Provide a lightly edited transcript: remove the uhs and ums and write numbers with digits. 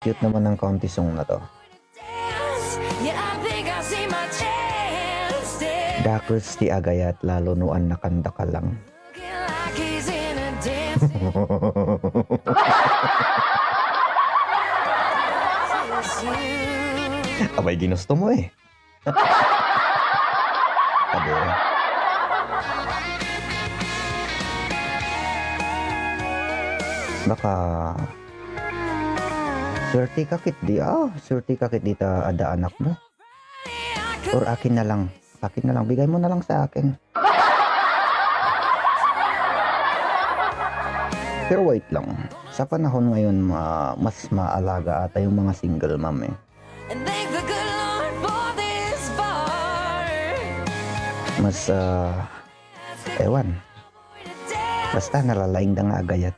Cute naman ng county song na to. Dakos ti agayat lalo nuan nakanda ka lang. Abay ginusto mo eh. Sabi eh. Baka swerte kakit di swerte kakit dita ada anak mo. Or akin na lang. Akin na lang. Bigay mo na lang sa akin. Pero wait lang. Sa panahon ngayon, mas maalaga ata yung mga single mom eh. Mas, ewan. Basta nalalaing da nga agayat.